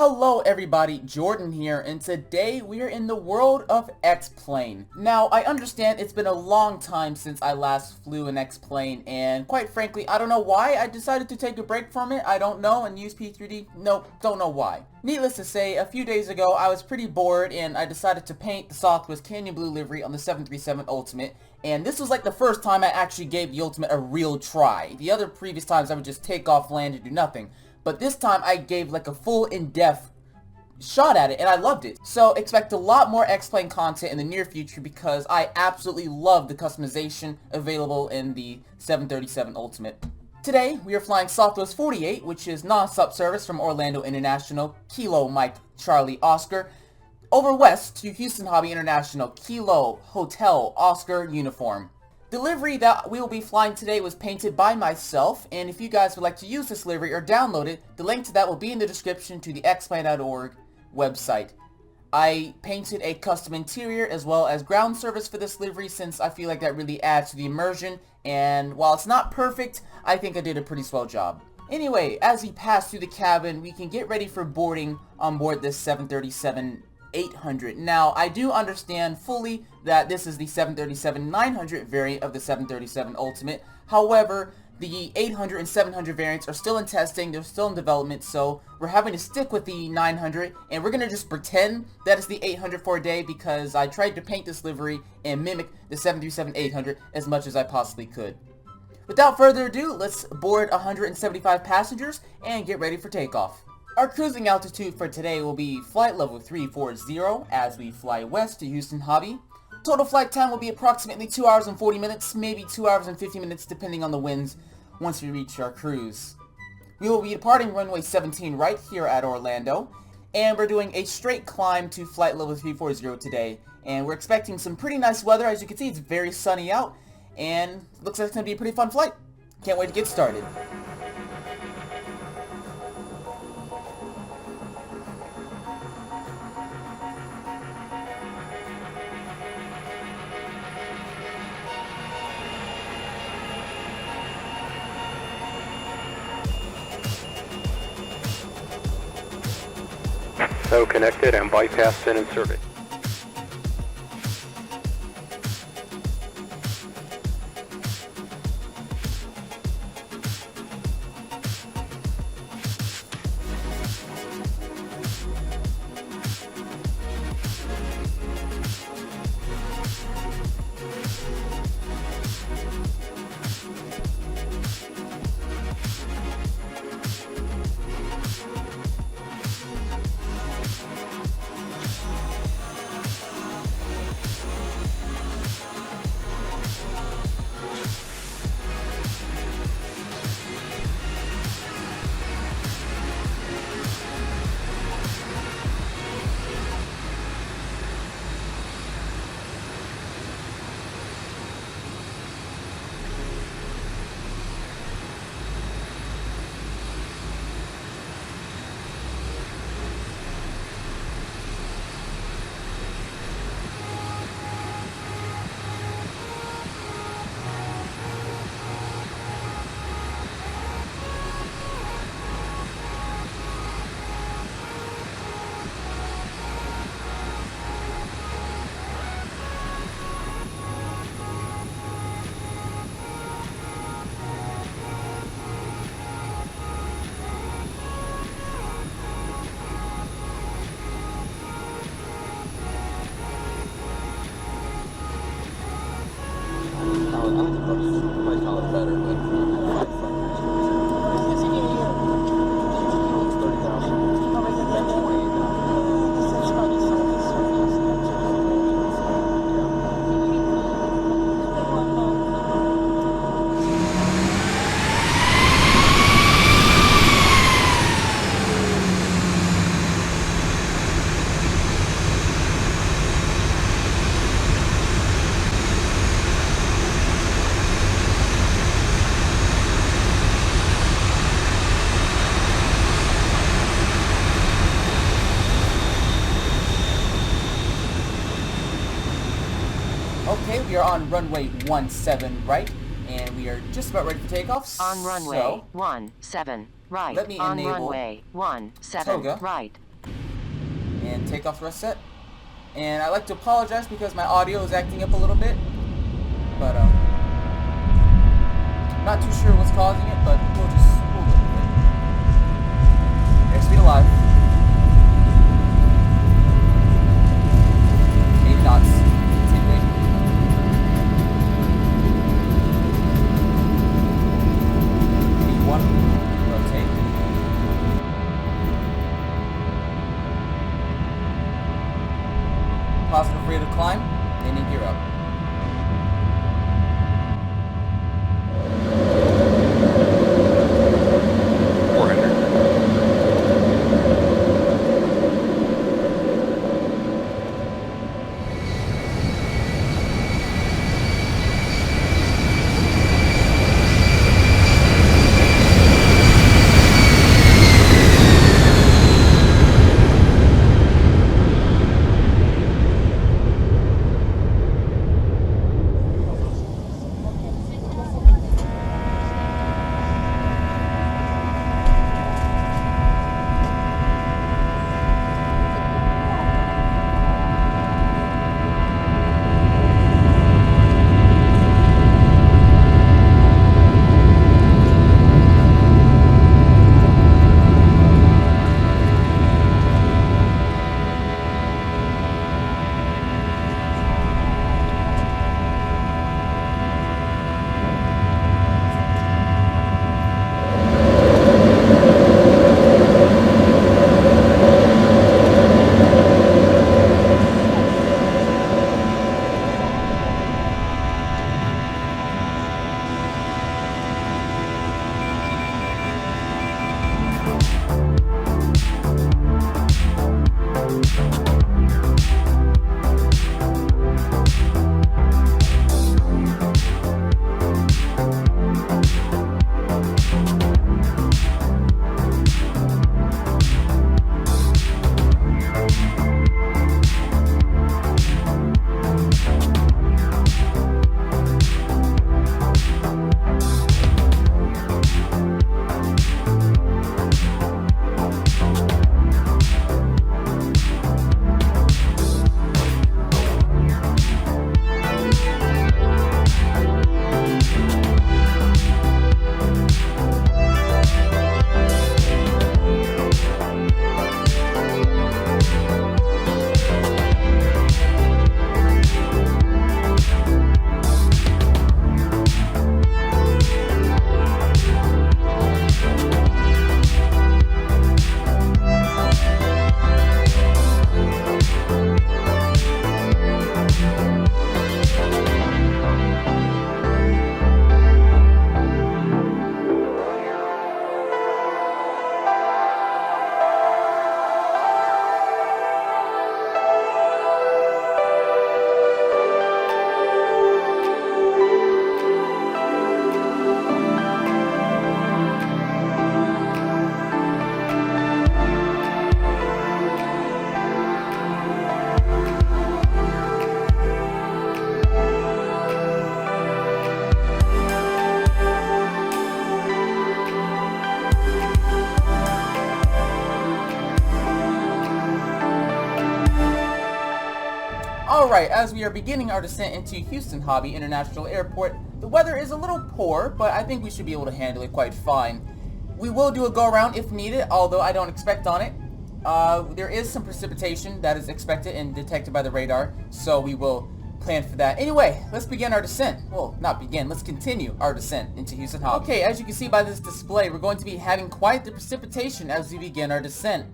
Hello everybody, Jordan here, and today we are in the world of X-Plane. Now, I understand it's been a long time since I last flew an X-Plane, and quite frankly, I don't know why I decided to take a break from it. I don't know, and use P3D. Nope, don't know why. Needless to say, a few days ago, I was pretty bored, and I decided to paint the Southwest Canyon Blue livery on the 737 Ultimate, and this was like the first time I actually gave the Ultimate a real try. The other previous times I would just take off, land, and do nothing. But this time I gave like a full in-depth shot at it, and I loved it. So expect a lot more X-Plane content in the near future because I absolutely love the customization available in the 737 Ultimate. Today, we are flying Southwest 48, which is non-stop service from Orlando International, Kilo Mike Charlie Oscar, over west to Houston Hobby International, Kilo Hotel Oscar uniform. The livery that we will be flying today was painted by myself, and if you guys would like to use this livery or download it, the link to that will be in the description to the xplane.org website. I painted a custom interior as well as ground service for this livery since I feel like that really adds to the immersion, and while it's not perfect, I think I did a pretty swell job. Anyway, as we pass through the cabin, we can get ready for boarding on board this 737-800. Now, I do understand fully that this is the 737-900 variant of the 737 Ultimate. However, the 800 and 700 variants are still in testing, they're still in development, so we're having to stick with the 900, and we're going to just pretend that it's the 800 for a day because I tried to paint this livery and mimic the 737-800 as much as I possibly could. Without further ado, let's board 175 passengers and get ready for takeoff. Our cruising altitude for today will be flight level 340 as we fly west to Houston Hobby. Total flight time will be approximately 2 hours and 40 minutes, maybe 2 hours and 50 minutes depending on the winds once we reach our cruise. We will be departing runway 17 right here at Orlando, and we're doing a straight climb to flight level 340 today, and we're expecting some pretty nice weather. As you can see, it's very sunny out, and looks like it's going to be a pretty fun flight. Can't wait to get started. So connected and bypassed and inserted. Okay, we are on runway 17 right, and we are just about ready for takeoff. On runway 17 right. Let me on enable runway 17 Toga. right. and takeoff thrust set. And I'd like to apologize because my audio is acting up a little bit, but not too sure what's causing it, but we'll live with it. Airspeed alive. 80 knots. Continuing. B1. Rotate. Positive rate of climb. Landing gear up. Alright, as we are beginning our descent into Houston Hobby International Airport, the weather is a little poor, but I think we should be able to handle it quite fine. We will do a go-around if needed, although I don't expect on it. There is some precipitation that is expected and detected by the radar, so we will plan for that. Anyway, let's begin our descent. Well, not begin, let's continue our descent into Houston Hobby. Okay, as you can see by this display, we're going to be having quite the precipitation as we begin our descent.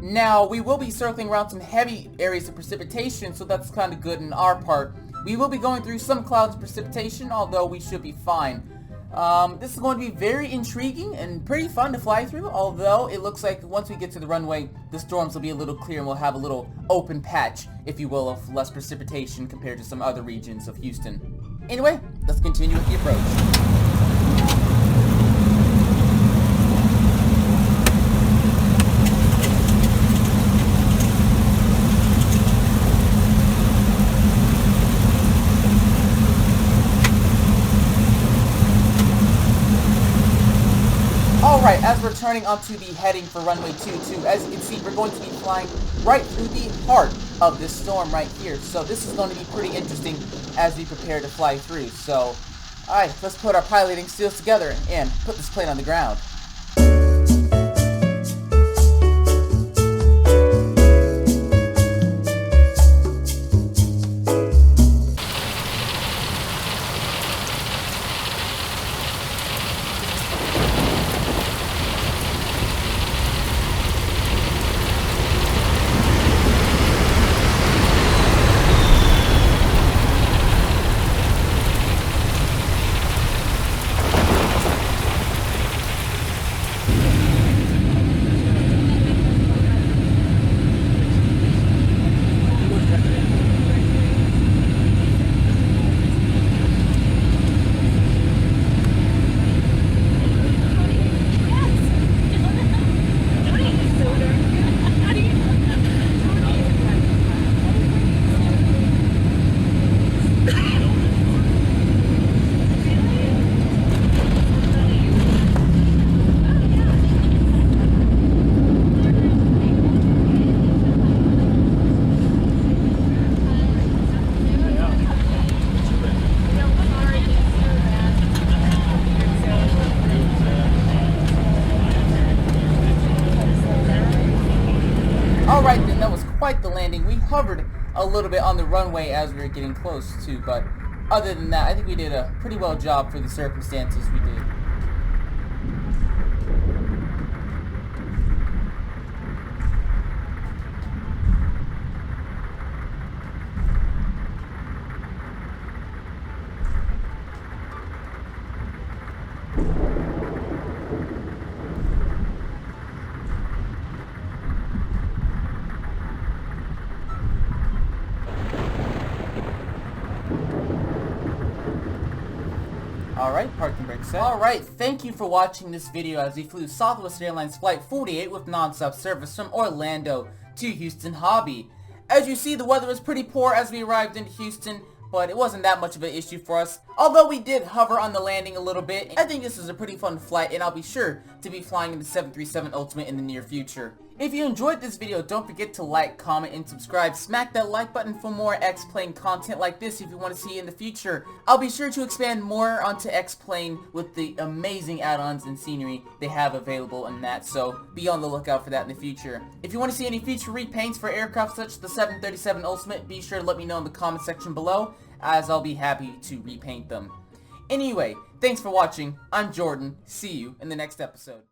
Now, we will be circling around some heavy areas of precipitation, so that's kind of good in our part. We will be going through some clouds of precipitation, although we should be fine. This is going to be very intriguing and pretty fun to fly through, although it looks like once we get to the runway, the storms will be a little clear and we'll have a little open patch, if you will, of less precipitation compared to some other regions of Houston. Anyway, let's continue with the approach. Alright, as we're turning onto the heading for runway 22, as you can see, we're going to be flying right through the heart of this storm right here. So this is going to be pretty interesting as we prepare to fly through. So, alright, let's put our piloting skills together and put this plane on the ground. Alright then, that was quite the landing. We hovered a little bit on the runway as we were getting close to, but other than that, I think we did a pretty well job for the circumstances we did. Alright, parking brake set. Alright, thank you for watching this video as we flew Southwest Airlines Flight 48 with nonstop service from Orlando to Houston Hobby. As you see, the weather was pretty poor as we arrived in Houston, but it wasn't that much of an issue for us. Although we did hover on the landing a little bit, I think this is a pretty fun flight and I'll be sure to be flying in the 737 Ultimate in the near future. If you enjoyed this video, don't forget to like, comment, and subscribe. Smack that like button for more X-Plane content like this if you want to see it in the future. I'll be sure to expand more onto X-Plane with the amazing add-ons and scenery they have available in that, so be on the lookout for that in the future. If you want to see any future repaints for aircraft such as the 737 Ultimate, be sure to let me know in the comment section below, as I'll be happy to repaint them. Anyway, thanks for watching. I'm Jordan. See you in the next episode.